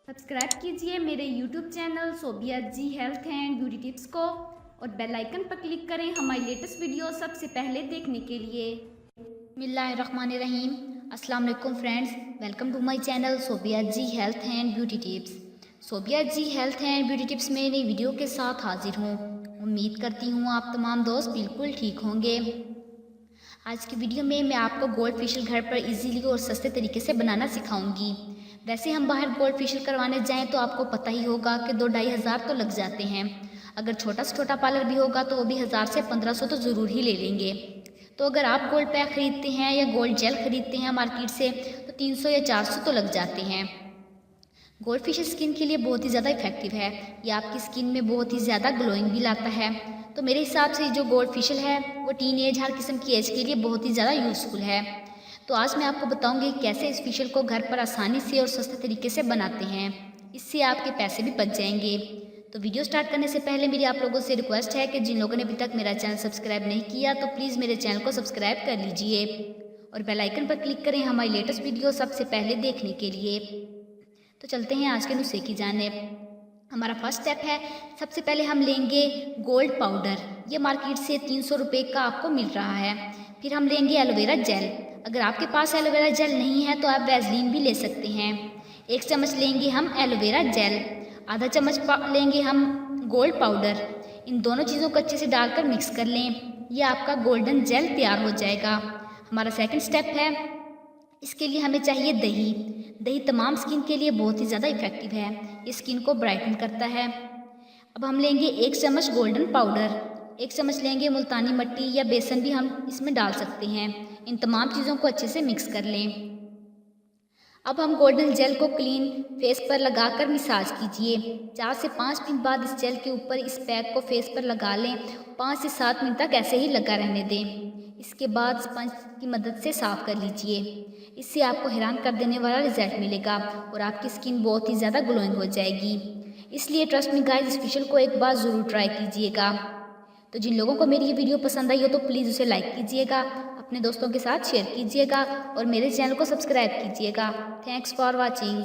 Subscribe कीजिए मेरे YouTube channel Sobia ji health and beauty tips को और बेल आइकन पर क्लिक करें हमारी लेटेस्ट वीडियो सबसे पहले देखने के लिए। बिस्मिल्लाहिर्रहमानिर्रहीम। अस्सलाम वालेकुम friends, welcome to my channel Sobia ji health and beauty tips. Sobia ji health and beauty tips में नई वीडियो के साथ हाजिर हूँ। उम्मीद करती हूँ आप तमाम दोस्त बिल्कुल ठीक होंगे। आज की वीडियो में मैं आपको गोल्ड फेशियल घर पर इजीली और सस्ते तरीके से बनाना सिखाऊंगी। वैसे हम बाहर गोल्ड फेशियल करवाने जाएं तो आपको पता ही होगा कि 2-2.5 हज़ार तो लग जाते हैं। अगर छोटा से छोटा पार्लर भी होगा तो वो भी 1000 से 1500 तो ज़रूर ही ले लेंगे। तो अगर आप गोल्ड पैक ख़रीदते हैं या गोल्ड जेल ख़रीदते हैं मार्केट से तो 300 या 400 तो लग जाते हैं। गोल्ड फेशियल स्किन के लिए बहुत ही ज़्यादा इफेक्टिव है। ये आपकी स्किन में बहुत ही ज़्यादा ग्लोइंग भी लाता है। तो मेरे हिसाब से जो गोल्ड फेशियल है वो टीन एज हर किस्म की एज के लिए बहुत ही ज़्यादा यूज़फुल है। तो आज मैं आपको बताऊंगी कैसे इस फेशियल को घर पर आसानी से और सस्ते तरीके से बनाते हैं। इससे आपके पैसे भी बच जाएंगे। तो वीडियो स्टार्ट करने से पहले मेरी आप लोगों से रिक्वेस्ट है कि जिन लोगों ने अभी तक मेरा चैनल सब्सक्राइब नहीं किया तो प्लीज़ मेरे चैनल को सब्सक्राइब कर लीजिए और बेल आइकन पर क्लिक करें हमारी लेटेस्ट वीडियो सबसे पहले देखने के लिए। तो चलते हैं आज के नुस्खे की जानिब। हमारा फर्स्ट स्टेप है, सबसे पहले हम लेंगे गोल्ड पाउडर। ये मार्केट से 300 रुपये का आपको मिल रहा है। फिर हम लेंगे एलोवेरा जेल। अगर आपके पास एलोवेरा जेल नहीं है तो आप वैसलीन भी ले सकते हैं। 1 चम्मच लेंगे हम एलोवेरा जेल। आधा चम्मच लेंगे हम गोल्ड पाउडर। इन दोनों चीज़ों को अच्छे से डालकर मिक्स कर लें। यह आपका गोल्डन जेल तैयार हो जाएगा। हमारा सेकंड स्टेप है, इसके लिए हमें चाहिए दही। दही तमाम स्किन के लिए बहुत ही ज़्यादा इफेक्टिव है। ये स्किन को ब्राइटन करता है। अब हम लेंगे 1 चम्मच गोल्डन पाउडर। 1 चम्मच लेंगे मुल्तानी मिट्टी या बेसन भी हम इसमें डाल सकते हैं। इन तमाम चीज़ों को अच्छे से मिक्स कर लें। अब हम गोल्डन जेल को क्लीन फेस पर लगाकर मसाज कीजिए। 4 से 5 मिनट बाद इस जेल के ऊपर इस पैक को फेस पर लगा लें। 5 से 7 मिनट तक ऐसे ही लगा रहने दें। इसके बाद स्पंज की मदद से साफ़ कर लीजिए। इससे आपको हैरान कर देने वाला रिजल्ट मिलेगा और आपकी स्किन बहुत ही ज़्यादा ग्लोइंग हो जाएगी। इसलिए ट्रस्ट मी गाइस, इस फेशियल को एक बार ज़रूर ट्राई कीजिएगा। तो जिन लोगों को मेरी ये वीडियो पसंद आई हो तो प्लीज़ उसे लाइक कीजिएगा, अपने दोस्तों के साथ शेयर कीजिएगा और मेरे चैनल को सब्सक्राइब कीजिएगा। Thanks for watching.